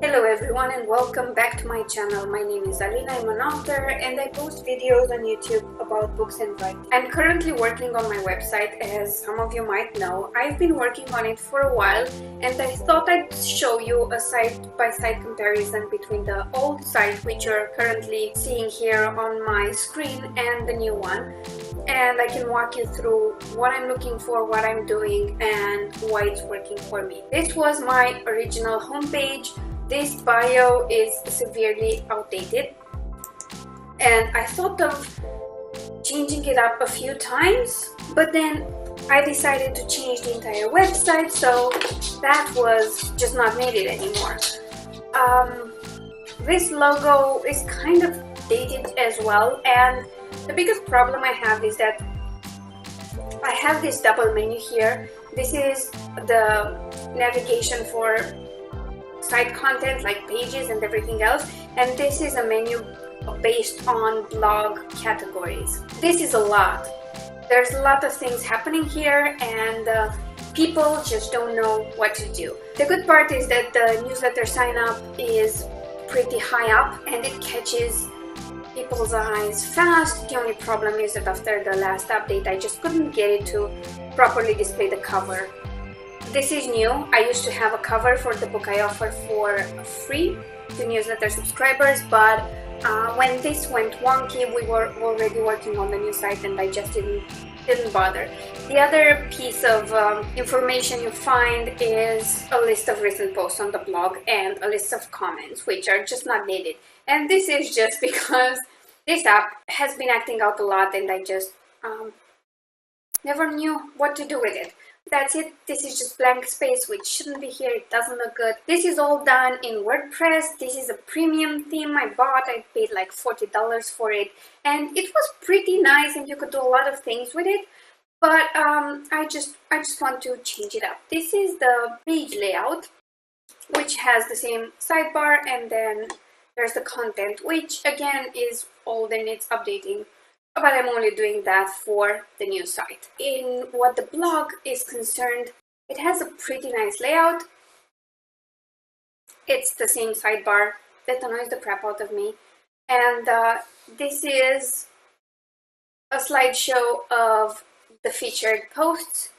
Hello everyone and welcome back to my channel. My name is Alina, I'm an author and I post videos on YouTube about books and writing. I'm currently working on my website, as some of you might know. I've been working on it for a while and I thought I'd show you a side-by-side comparison between the old site, which you're currently seeing here on my screen, and the new one. And I can walk you through what I'm looking for, what I'm doing, and why it's working for me. This was my original homepage. This bio is severely outdated and I thought of changing it up a few times, but then I decided to change the entire website, so that was just not needed anymore. This logo is kind of dated as well, and the biggest problem I have is that I have this double menu here. This is the navigation for site content like pages and everything else, and this is a menu based on blog categories. This is a lot. There's a lot of things happening here and people just don't know what to do. The good part is that the newsletter sign up is pretty high up and it catches people's eyes fast. The only problem is that after the last update I just couldn't get it to properly display the cover. This is new. I used to have a cover for the book I offer for free to newsletter subscribers, but when this went wonky, we were already working on the new site and I just didn't bother. The other piece of information you find is a list of recent posts on the blog and a list of comments, which are just not needed. And this is just because this app has been acting out a lot and I just never knew what to do with it. That's it. This is just blank space which shouldn't be here. It doesn't look good. This is all done in WordPress. This is a premium theme I bought. I paid like $40 for it and it was pretty nice and you could do a lot of things with it, but I just want to change it up. This is the page layout, which has the same sidebar, and then there's the content, which again is old and it's updating. But I'm only doing that for the new site. In what the blog is concerned, it has a pretty nice layout. It's the same sidebar that annoys the crap out of me. And this is a slideshow of the featured posts.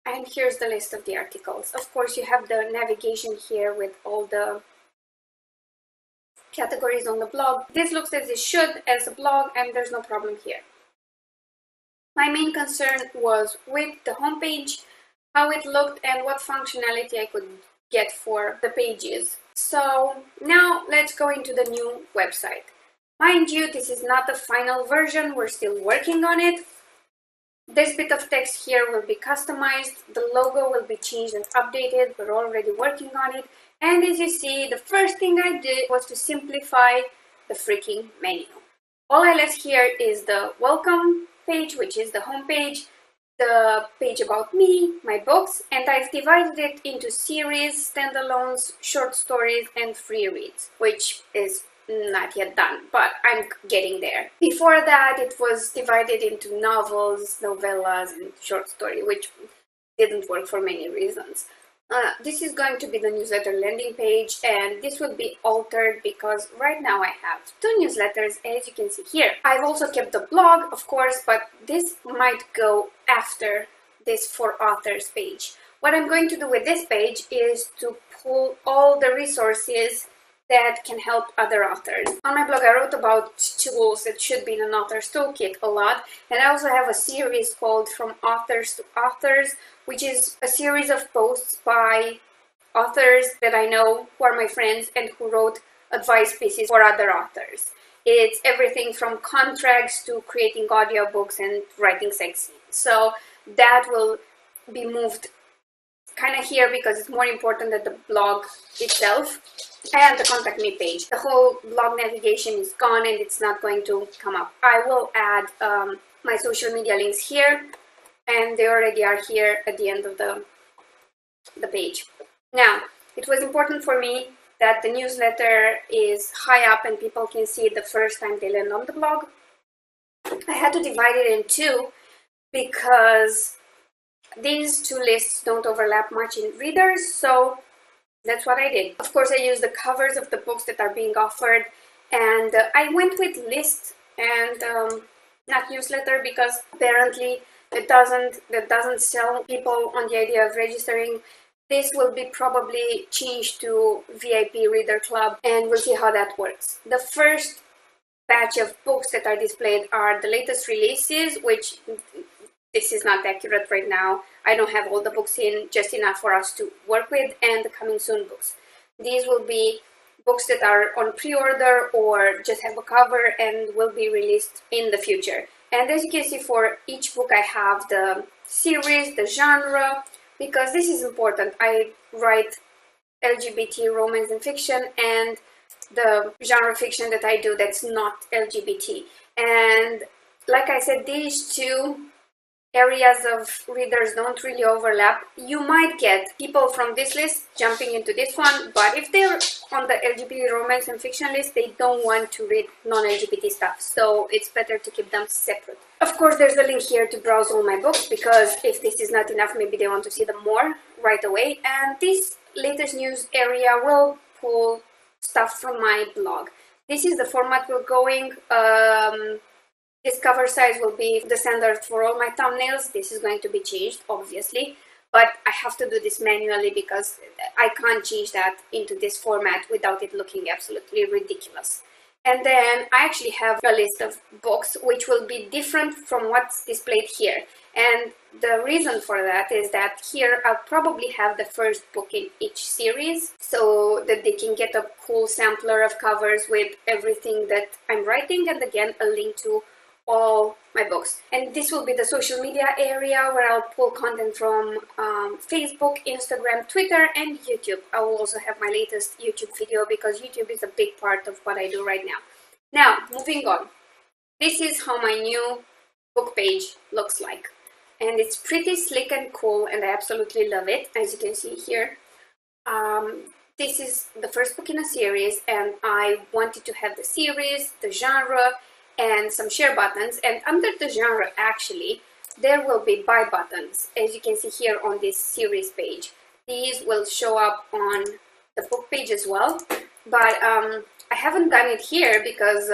And here's the list of the articles. Of course, you have the navigation here with all the categories on the blog. This looks as it should as a blog and there's no problem here. My main concern was with the homepage, how it looked and what functionality I could get for the pages. So now let's go into the new website. Mind you, this is not the final version, we're still working on it. This bit of text here will be customized, the logo will be changed and updated, we're already working on it. And as you see, the first thing I did was to simplify the freaking menu. All I left here is the welcome page, which is the home page, the page about me, my books, and I've divided it into series, standalones, short stories, and free reads, which is not yet done, but I'm getting there. Before that, it was divided into novels, novellas, and short story, which didn't work for many reasons. This is going to be the newsletter landing page, and this will be altered because right now I have two newsletters, as you can see here. I've also kept the blog, of course, but this might go after this for authors page. What I'm going to do with this page is to pull all the resources that can help other authors. On my blog I wrote about tools that should be in an author's toolkit a lot, and I also have a series called From Authors to Authors, which is a series of posts by authors that I know who are my friends and who wrote advice pieces for other authors. It's everything from contracts to creating audiobooks and writing sex scenes. So that will be moved kind of here because it's more important than the blog itself and the contact me page. The whole blog navigation is gone and it's not going to come up. I will add my social media links here, and they already are here at the end of the page. Now, it was important for me that the newsletter is high up and people can see it the first time they land on the blog. I had to divide it in two because these two lists don't overlap much in readers, so that's what I did. Of course, I used the covers of the books that are being offered, and I went with list and not newsletter, because apparently that doesn't sell people on the idea of registering. This will be probably changed to VIP Reader Club, and we'll see how that works. The first batch of books that are displayed are the latest releases, which this is not accurate right now. I don't have all the books in, just enough for us to work with, and the coming soon books. These will be books that are on pre-order or just have a cover and will be released in the future. And as you can see, for each book I have the series, the genre, because this is important. I write LGBT romance and fiction, and the genre fiction that I do that's not LGBT. And like I said, these two areas of readers don't really overlap. You might get people from this list jumping into this one, but if they're on the LGBT romance and fiction list, they don't want to read non-LGBT stuff, so it's better to keep them separate. Of course, there's a link here to browse all my books, because if this is not enough, maybe they want to see them more right away. And this latest news area will pull stuff from my blog. This is the format we're going. This cover size will be the standard for all my thumbnails. This is going to be changed, obviously, but I have to do this manually because I can't change that into this format without it looking absolutely ridiculous. And then I actually have a list of books which will be different from what's displayed here. And the reason for that is that here I'll probably have the first book in each series, so that they can get a cool sampler of covers with everything that I'm writing, and again a link to all my books. And this will be the social media area where I'll pull content from Facebook, Instagram, Twitter, and YouTube. I will also have my latest YouTube video, because YouTube is a big part of what I do right now. Now, moving on. This is how my new book page looks like. And it's pretty slick and cool, and I absolutely love it, as you can see here. This is the first book in a series, and I wanted to have the series, the genre, and some share buttons. And under the genre, actually, there will be buy buttons, as you can see here on this series page. These will show up on the book page as well, but I haven't done it here because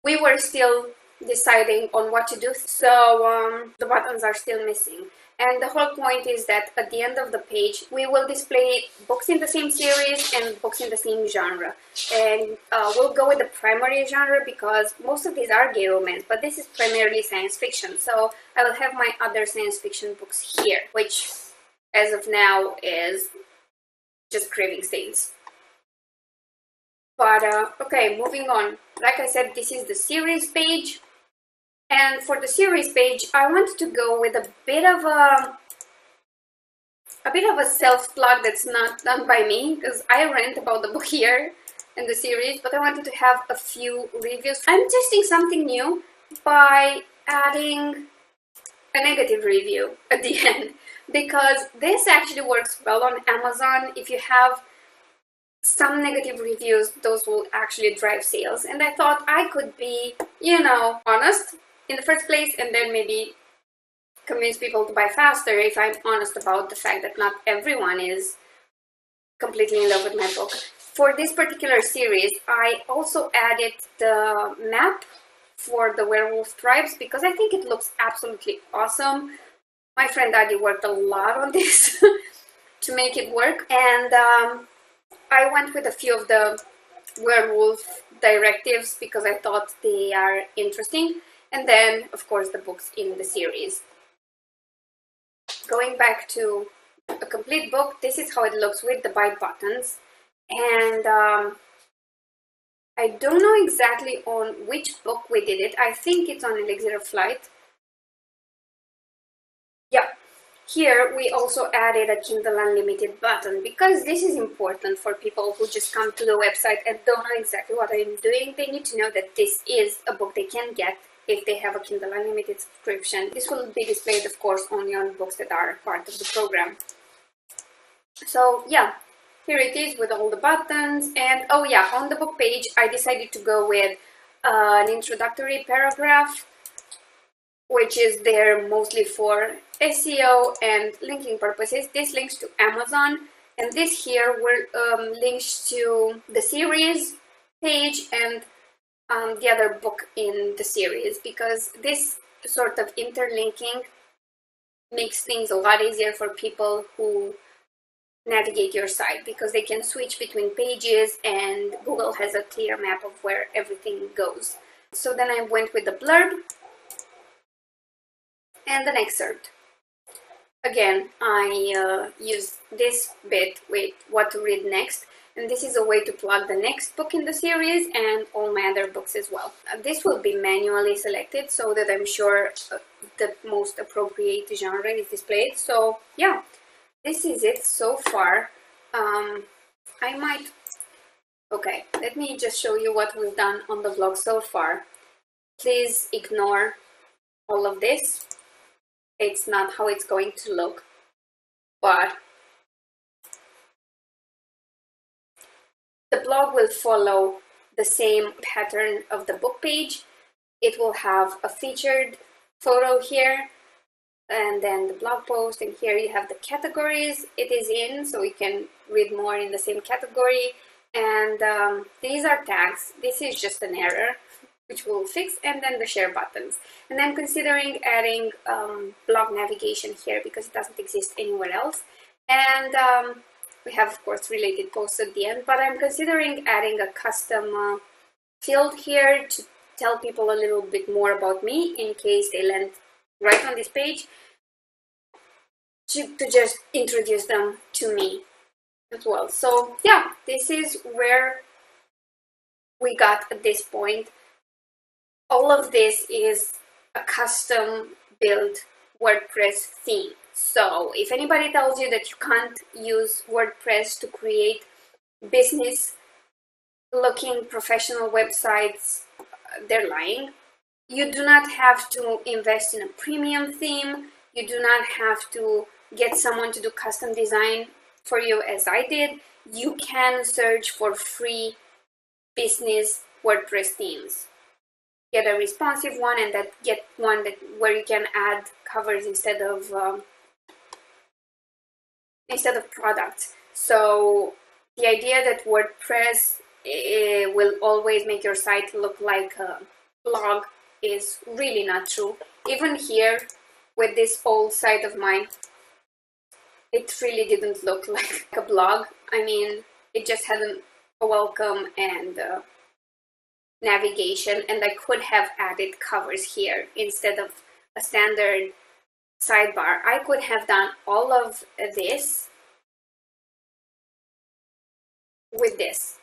we were still deciding on what to do, so the buttons are still missing. And the whole point is that at the end of the page, we will display books in the same series and books in the same genre. And we'll go with the primary genre, because most of these are gay romance, but this is primarily science fiction. So I will have my other science fiction books here, which as of now is just Craving Stains. But okay, moving on. Like I said, this is the series page. And for the series page, I wanted to go with a bit of a self-plug that's not done by me, because I rant about the book here in the series, but I wanted to have a few reviews. I'm testing something new by adding a negative review at the end, because this actually works well on Amazon. If you have some negative reviews, those will actually drive sales. And I thought I could be, honest in the first place, and then maybe convince people to buy faster if I'm honest about the fact that not everyone is completely in love with my book. For this particular series, I also added the map for the werewolf tribes, because I think it looks absolutely awesome. My friend Adi worked a lot on this to make it work, and I went with a few of the werewolf directives because I thought they are interesting. And then, of course, the books in the series. Going back to a complete book, this is how it looks with the buy buttons. And I don't know exactly on which book we did it. I think it's on Elixir of Flight. Yeah. Here we also added a Kindle Unlimited button, because this is important for people who just come to the website and don't know exactly what I'm doing. They need to know that this is a book they can get if they have a Kindle Unlimited subscription. This will be displayed, of course, only on books that are part of the program. So yeah, here it is with all the buttons. And oh yeah, on the book page, I decided to go with an introductory paragraph, which is there mostly for SEO and linking purposes. This links to Amazon, And this here were links to the series page and the other book in the series, because this sort of interlinking makes things a lot easier for people who navigate your site, because they can switch between pages and Google has a clear map of where everything goes. So then I went with the blurb and an excerpt. Again, I used this bit with what to read next, and this is a way to plug the next book in the series and all my other books as well. This will be manually selected so that I'm sure the most appropriate genre is displayed. So yeah, this is it so far. Okay, let me just show you what we've done on the vlog so far. Please ignore all of this. It's not how it's going to look, but the blog will follow the same pattern of the book page. It will have a featured photo here, and then the blog post, and here you have the categories it is in, so you can read more in the same category. And these are tags. This is just an error, which we'll fix, and then the share buttons. And I'm considering adding blog navigation here because it doesn't exist anywhere else. And we have, of course, related posts at the end, but I'm considering adding a custom field here to tell people a little bit more about me in case they land right on this page, to just introduce them to me as well. So yeah, this is where we got at this point. All of this is a custom built WordPress theme. So if anybody tells you that you can't use WordPress to create business looking professional websites, they're lying. You do not have to invest in a premium theme. You do not have to get someone to do custom design for you as I did. You can search for free business WordPress themes. Get a responsive one, and get one where you can add covers instead of products. So the idea that WordPress will always make your site look like a blog is really not true. Even here with this old site of mine, it really didn't look like a blog. I mean, it just had a welcome and navigation, and I could have added covers here instead of a standard sidebar. I could have done all of this with this.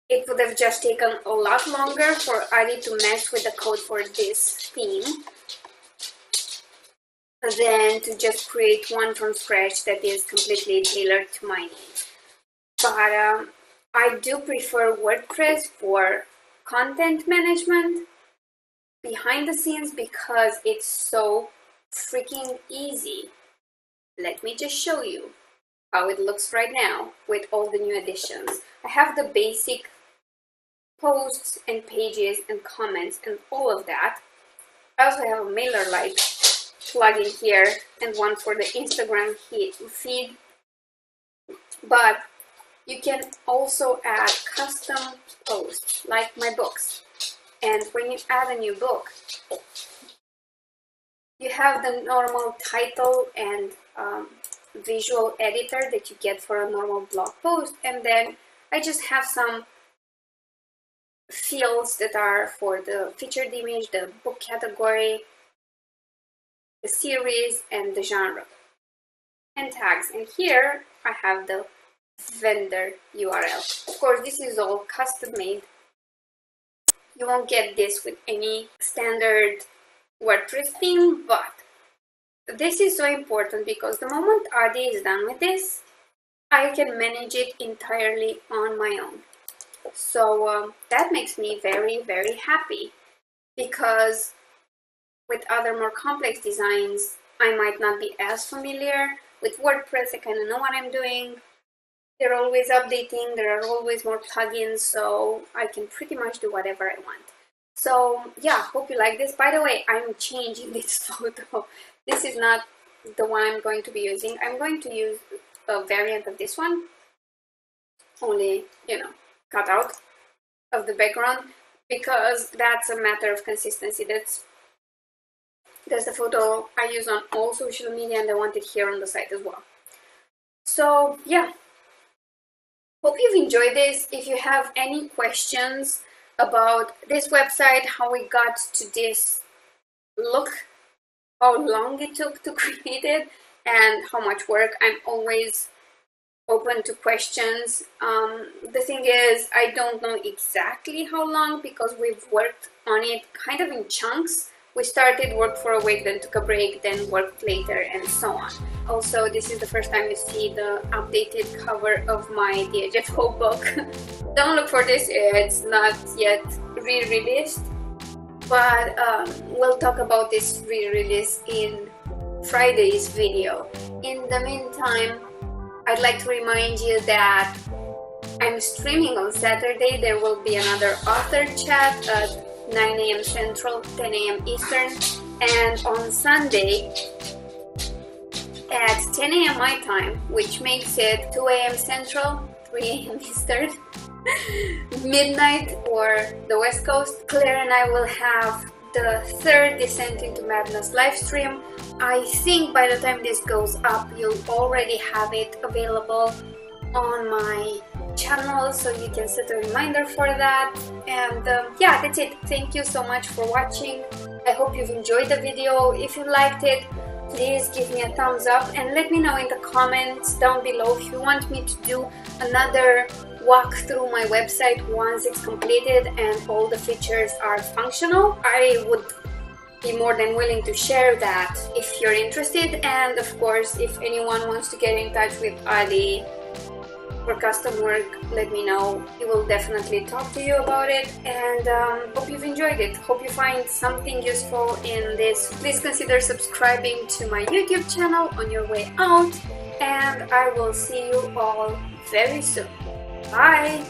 It would have just taken a lot longer for Ali to mess with the code for this theme than to just create one from scratch that is completely tailored to my needs. But I do prefer WordPress for content management behind the scenes because it's so freaking easy. Let me just show you how it looks right now with all the new additions. I have the basic posts and pages and comments and all of that. I also have a MailerLite plugin here and one for the Instagram feed. But you can also add custom posts like my books. And when you add a new book, you have the normal title and visual editor that you get for a normal blog post. And then I just have some fields that are for the featured image, the book category, the series, and the genre, and tags. And here I have the vendor URL. Of course, this is all custom made. You won't get this with any standard WordPress theme, but this is so important because the moment Adi is done with this, I can manage it entirely on my own. So that makes me very, very happy, because with other more complex designs, I might not be as familiar. With WordPress, I kind of know what I'm doing. They're always updating, there are always more plugins, so I can pretty much do whatever I want. So yeah, hope you like this. By the way, I'm changing this photo. This is not the one I'm going to be using. I'm going to use a variant of this one, only, you know, cut out of the background, because that's a matter of consistency. That's the photo I use on all social media, and I want it here on the site as well. So yeah, hope you've enjoyed this. If you have any questions about this website, how we got to this look, how long it took to create it, and how much work, I'm always open to questions. The thing is, I don't know exactly how long, because we've worked on it kind of in chunks. We started, worked for a week, then took a break, then worked later, and so on. Also, this is the first time you see the updated cover of my DHFO book. Don't look for this, it's not yet re-released, but we'll talk about this re-release in Friday's video. In the meantime, I'd like to remind you that I'm streaming on Saturday. There will be another author chat at 9 a.m. Central, 10 a.m. Eastern, and on Sunday at 10 a.m. my time, which makes it 2 a.m. Central, 3 a.m. Eastern, midnight for the West Coast, Claire and I will have the third Descent into Madness live stream. I think by the time this goes up, you'll already have it available on my channel, so you can set a reminder for that. And yeah, that's it. Thank you so much for watching. I hope you've enjoyed the video. If you liked it, please give me a thumbs up and let me know in the comments down below if you want me to do another walk through my website once it's completed and all the features are functional. I would be more than willing to share that if you're interested. And of course, if anyone wants to get in touch with Ali for custom work, let me know. He will definitely talk to you about it. And hope you've enjoyed it. Hope you find something useful in this. Please consider subscribing to my YouTube channel on your way out, and I will see you all very soon. Bye!